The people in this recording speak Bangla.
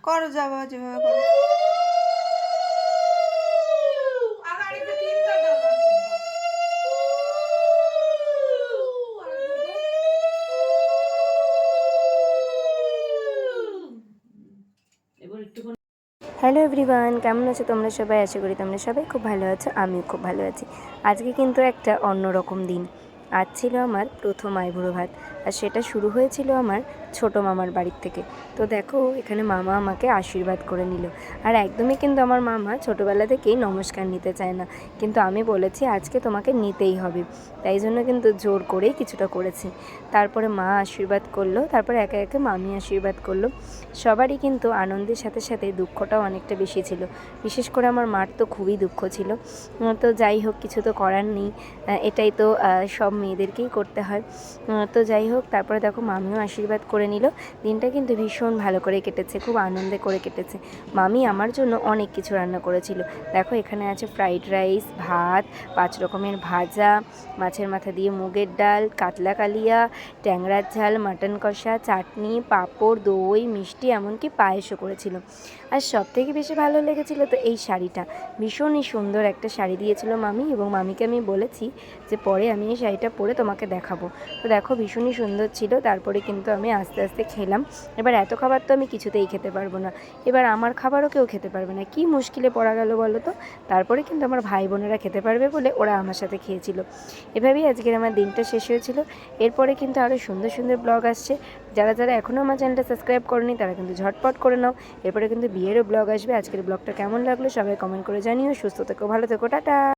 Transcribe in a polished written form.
করো যাবা যেভাবে করো। হ্যালো এভরিওয়ান, কেমন আছো তোমরা সবাই? আশা করি তোমরা সবাই খুব ভালো আছো। আমিও খুব ভালো আছি। আজকে কিন্তু একটা অন্যরকম দিন। আজ ছিল আমার প্রথম আইবুড়ো ভাত, আর সেটা শুরু হয়েছিল আমার ছোটো মামার বাড়ির থেকে। তো দেখো এখানে মামা আমাকে আশীর্বাদ করে নিল। আর একদমই কিন্তু আমার মামা ছোটোবেলা থেকেই নমস্কার নিতে চায় না, কিন্তু আমি বলেছি আজকে তোমাকে নিতেই হবে, তাই জন্য কিন্তু জোর করেই কিছুটা করেছি। তারপরে মা আশীর্বাদ করলো, তারপরে একে একে মামি আশীর্বাদ করলো। সবারই কিন্তু আনন্দের সাথে সাথে দুঃখটাও অনেকটা বেশি ছিল। বিশেষ করে আমার মার তো খুবই দুঃখ ছিল। তো যাই হোক, কিছু তো করার নেই, এটাই তো সব মেয়েদেরকেই করতে হয়। তো যাই হোক, তারপরে দেখো মামিও আশীর্বাদ করে নিল। দিনটা কিন্তু ভীষণ ভালো করে কেটেছে, খুব আনন্দে করে কেটেছে। মামি আমার জন্য অনেক কিছু রান্না করেছিল। দেখো এখানে আছে ফ্রাইড রাইস, ভাত, 5 রকমের ভাজা, মাছের মাথা দিয়ে মুগের ডাল, কাতলা কালিয়া, ট্যাংরার ঝাল, মাটন কষা, চাটনি, পাঁপড়, দই, মিষ্টি, এমনকি পায়েসও করেছিল। আর সবথেকে বেশি ভালো লেগেছিল তো এই শাড়িটা। ভীষণই সুন্দর একটা শাড়ি দিয়েছিল মামি, এবং মামিকে আমি বলেছি যে পরে আমি এই শাড়িটা পরে তোমাকে দেখাবো। তো দেখো ভীষণই সুন্দর ছিল। তারপরে কিন্তু আমি আস্তে আস্তে খেলাম। এবার এত খাবার তো আমি কিছুতেই খেতে পারবো না, এবার আমার খাবারও কেউ খেতে পারবে না, কি মুশকিলে পড়া গেল বলো তো। তারপরে কিন্তু আমার ভাই বোনেরা খেতে পারবে বলে ওরা আমার সাথে খেয়েছিল। এভাবেই আজকের আমার দিনটা শেষ হয়েছিল। এরপরে কিন্তু আরও সুন্দর সুন্দর ব্লগ আসছে। যারা যারা এখনও আমার চ্যানেলটা সাবস্ক্রাইব করেনি তারা কিন্তু ঝটপট করে নাও। এরপরে কিন্তু বিয়েরও ব্লগ আসবে। আজকের ব্লগটা কেমন লাগলো সবাই কমেন্ট করে জানিও। সুস্থ থেকো, ভালো থেকো, টাটা।